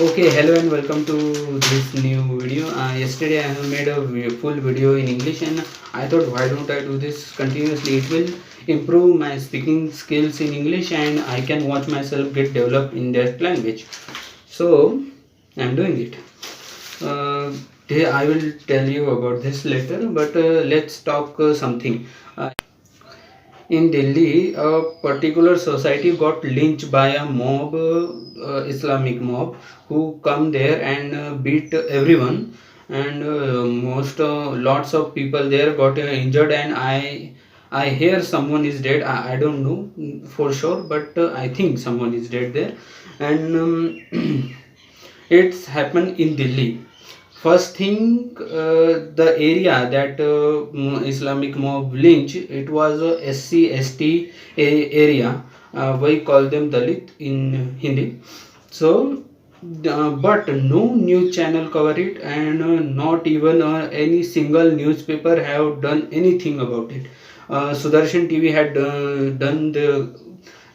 Okay, hello and welcome to this new video. Yesterday I have made a full video in English, and I thought, why don't I do this continuously? It will improve my speaking skills in English and I can watch myself get developed in that language. So I'm doing it. Today I will tell you about this later, but let's talk something. In Delhi, a particular society got lynched by a mob, Islamic mob, who come there and beat everyone, and most lots of people there got injured, and I hear someone is dead. I don't know for sure, but I think someone is dead there, and it's happened in Delhi. First thing, the area that Islamic mob lynch, it was a SC ST area. We call them Dalit in Hindi. So, but no news channel cover it, and not even any single newspaper have done anything about it. Sudarshan TV had done the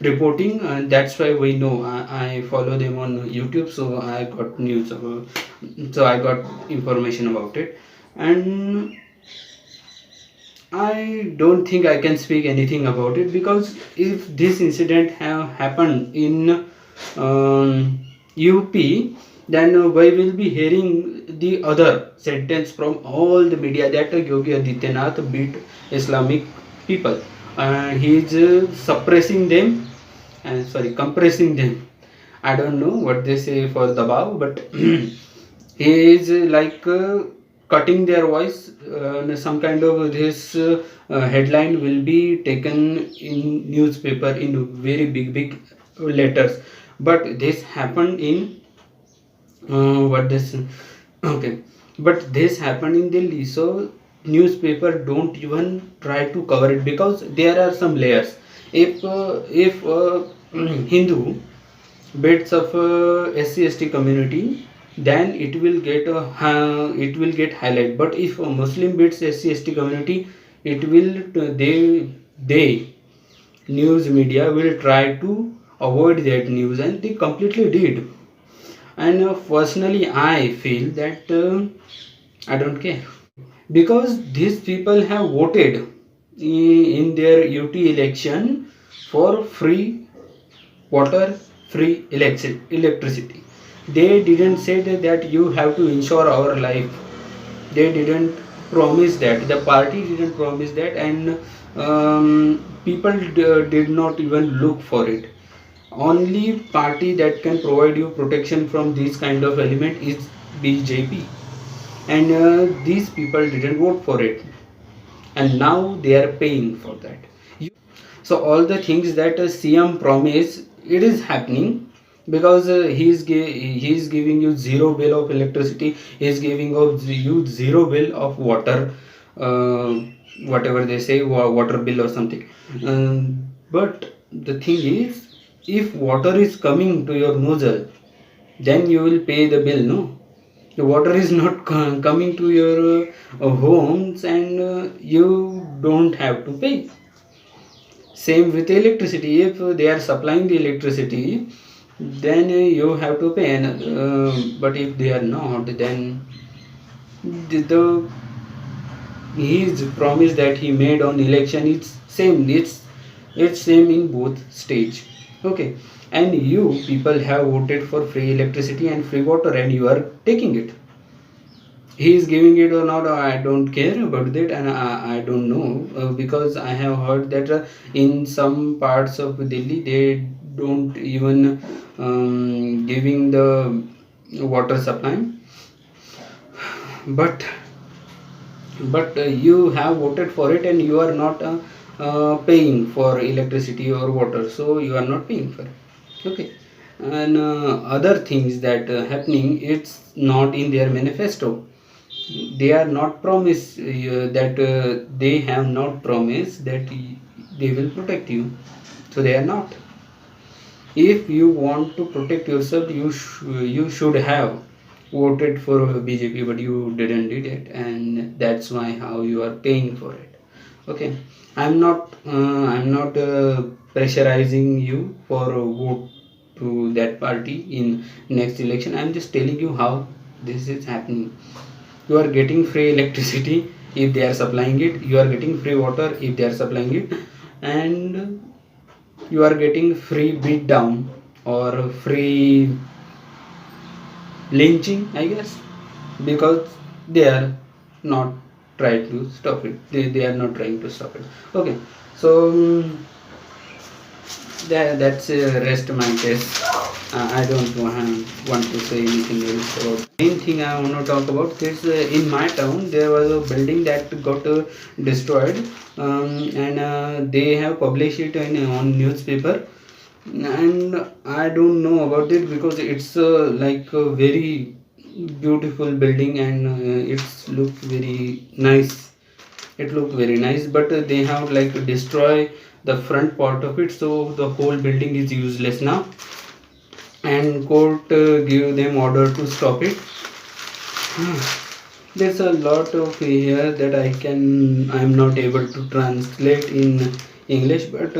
reporting, and that's why we know. I follow them on YouTube, so I got news about, so I got information about it, and I don't think I can speak anything about it, because if this incident have happened in UP, then we will be hearing the other sentence from all the media that Yogi Adityanath beat Islamic people. He is suppressing them, and sorry, compressing them. I don't know what they say for Dabav, but he is cutting their voice. Some kind of this headline will be taken in newspaper in very big letters, but this happened in what this okay, but this happened in Delhi, so newspaper don't even try to cover it, because there are some layers. If Hindu bits of SC/ST community, then it will get highlight. But if a Muslim bits SC/ST community, it will they news media will try to avoid that news, and they completely did. And personally, I feel that I don't care, because these people have voted in their UT election for free water, free electricity. They didn't say that you have to ensure our life. They didn't promise that, the party didn't promise that, and people did not even look for it. Only party that can provide you protection from this kind of element is BJP, and these people didn't vote for it, and now they are paying for that. So all the things that CM promised, it is happening, because he is giving you zero bill of electricity, he is giving you zero bill of water, uh, whatever they say, water bill or something. But the thing is, if water is coming to your nozzle, then you will pay the bill, no? The water is not coming to your homes, and you don't have to pay. Same with electricity. If they are supplying the electricity, then you have to pay. And, but if they are not, then the his promise that he made on election, it's same. It's same in both stage. Okay, and you people have voted for free electricity and free water, and you are taking it. He is giving it or not, I don't care about that, and I don't know, because I have heard that in some parts of Delhi they don't even giving the water supply, but you have voted for it, and you are not paying for electricity or water, so you are not paying for it. Okay, and other things that happening, it's not in their manifesto. They are not promised that they have not promised that they will protect you, so they are not. If you want to protect yourself, you should have voted for BJP, but you didn't did it, and that's why how you are paying for it. Okay, I'm not pressurizing you for vote to that party in next election. I'm just telling you how this is happening. You are getting free electricity if they are supplying it, you are getting free water if they are supplying it, and you are getting free beat down or free lynching, I guess, because they are not trying to stop it. They are not trying to stop it. Okay, so that's rest my case. I don't want to say anything else about. Main thing I want to talk about is in my town there was a building that got destroyed, and they have published it on newspaper, and I don't know about it because it's like a very beautiful building, and it's look very nice. It looked very nice, but they have like destroy the front part of it, so the whole building is useless now, and court give them order to stop it. There's a lot of here that I'm not able to translate in English, but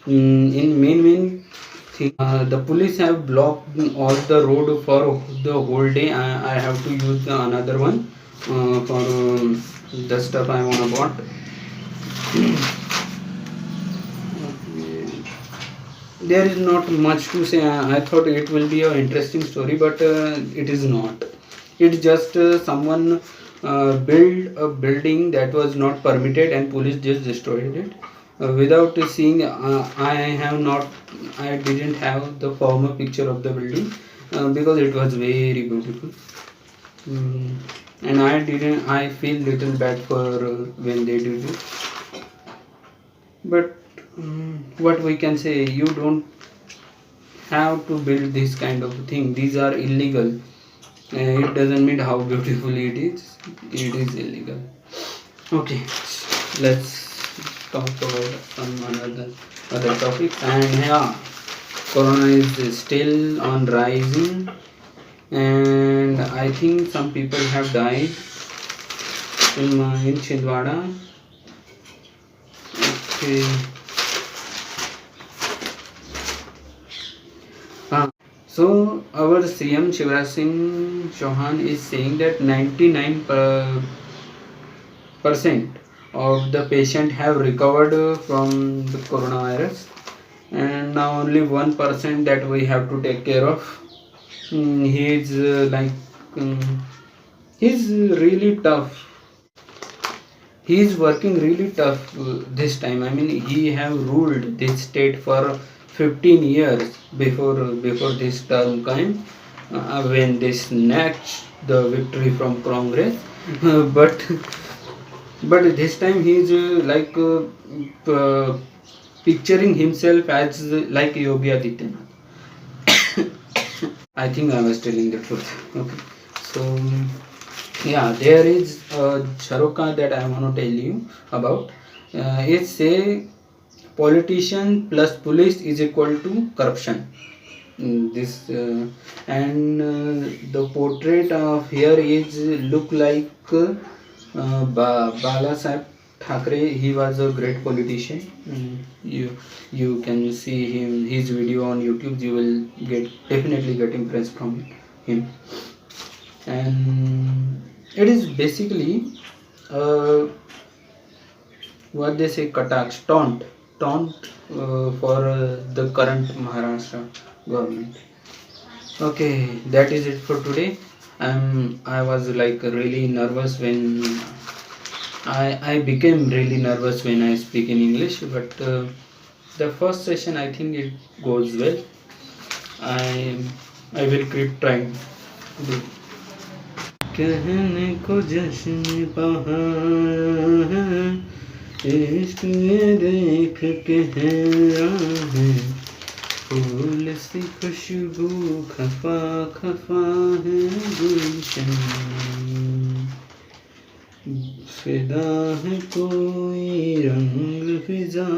in main thing, the police have blocked all the road for the whole day. I have to use another one for the stuff I want to bought. There is not much to say. I thought it will be an interesting story, but it is not. It's just someone built a building that was not permitted, and police just destroyed it without seeing. I didn't have the former picture of the building because it was very beautiful. And I feel little bad for when they did it, but what we can say, you don't have to build this kind of thing. These are illegal. It doesn't mean how beautiful it is illegal. Okay, let's talk about some other topics. And yeah, corona is still on rising, and I think some people have died in Chhindwara. Okay. So our CM Shivraj Singh Chauhan is saying that 99% of the patient have recovered from the coronavirus, and now only 1% that we have to take care of. He's he's really tough. He's working really tough this time. I mean, he have ruled this state for 15 years before this term came, when they snatched the victory from Congress. but this time he's picturing himself as like Yogi Adityanath. I think I was telling the truth. Okay, so yeah, there is a Jharoka that I want to tell you about. It's a politician plus police is equal to corruption. The portrait of here is look like Bala Sahib Thackeray. He was a great politician. You can see his video on YouTube. You will definitely get impressed from him. And it is basically what they say, Kataksh, taunt for the current Maharashtra government. Okay, that is it for today. I was like really nervous when I became really nervous when I speak in English, but the first session I think it goes well. I will keep trying. कहने को जश्न बहार इश्क ये देख के हैरान, फूल सी खुशबू खफा खफा है गुलशन, फिदा है कोई रंग फिजा